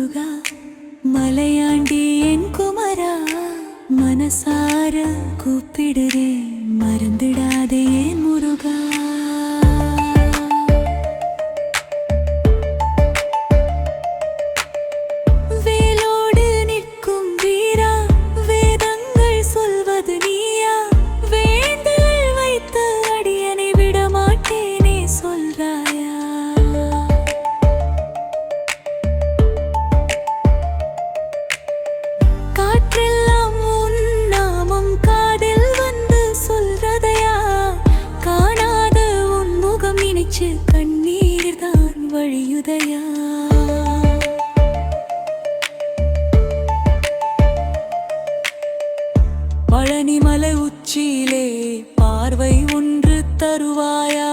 முருகா மலையாண்டி என் குமரா மனசார கூப்பிடுறே மறந்துடாதே என் முருகா கண்ணீர்தான் வழியுதையா பழனிமலை உச்சியிலே பார்வை ஒன்று தருவாயா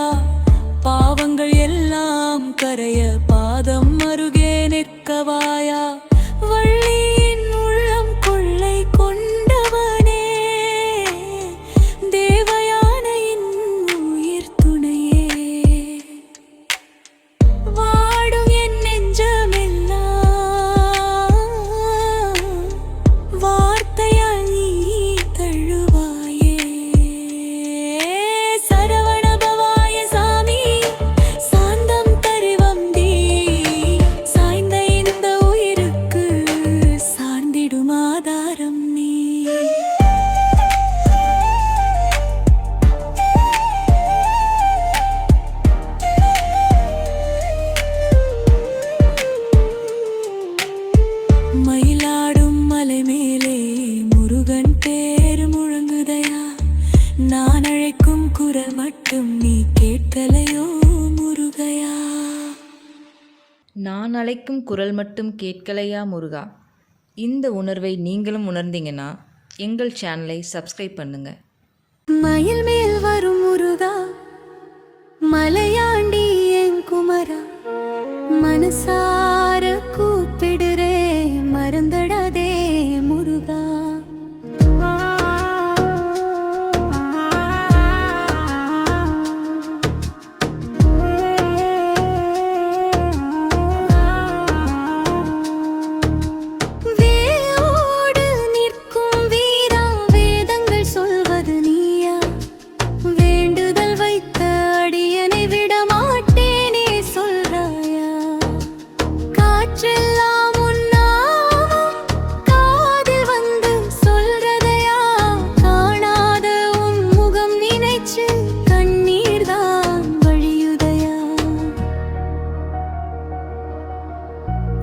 பாவங்கள் எல்லாம் கரைய பாதம் அருகே நிற்கவாயா வள்ளியின் உள்ளம் கொள்ளை கொண்டவனே தேவயானையின் உயிர் துணையே வாடும் என் நெஞ்சமெல்லாம் வார்த்தையால் நீ தழுவாயே சரவணபவாய சாமி சாந்தம் தருவந்தி சாய்ந்த இந்த உயிருக்கு சார்ந்திடும் ஆதாரம் நீ மயிலாடும் மலை மேலே முருகன் பேர் முழங்குதையா நான் அழைக்கும் குரல் மட்டும் நீ கேட்கலையோ முருகையா நான் அழைக்கும் குரல் மட்டும் கேட்கலையா முருகா இந்த உணர்வை நீங்களும் உணர்ந்தீங்கன்னா எங்கள் சேனலை சப்ஸ்கிரைப் பண்ணுங்க மயில் மேல் வரும் முருகா மலையாண்டி என் குமரா மனசார கூப்பிடுறே மறந்துடாதே முருகா வேரோடு நிற்கும் வீரா வேதங்கள் சொல்வது நீயா வேண்டுதல் வைத்த அடியனை விட மாட்டேனே சொல்றாயா காற்றெல்லாம் உன்னாவும் காதில் வந்து சொல்றதையா காணாத உன் முகம் நினைச்சு கண்ணீர்தான் வழியுதையா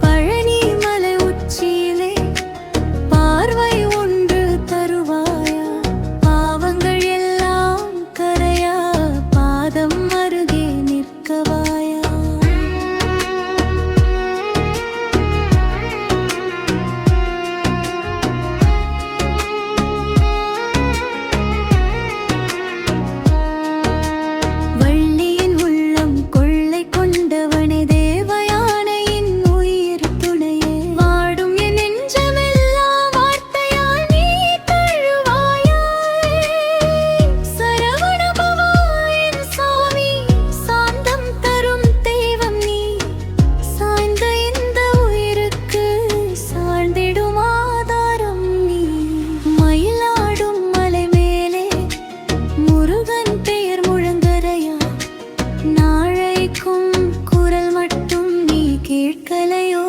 பழனி மலை உச்சியிலே பார்வை ஒன்று தருவாயா பாவங்கள் எல்லாம் கரையா பாதம் அருகே நிற்கவாயா வள்ளியின் உள்ளம் கொள்ளை கொண்டவனே தேவயானையின் உயிர் துணையே வாடும் என் நெஞ்சமெல்லாம் வார்த்தையால் நீ தழுவாயா சரவணபவாயன் சாமி சாந்தம் தரும் தெய்வம் நீ சாய்ந்த இந்த உயிருக்கு சார்ந்திடும் ஆதாரம் நீ மயிலாடும் மலை மேலே முருகன் பெயர் முழங்கரையா நாளைக்கும் குரல் மட்டும் நீ கேட்கலையோ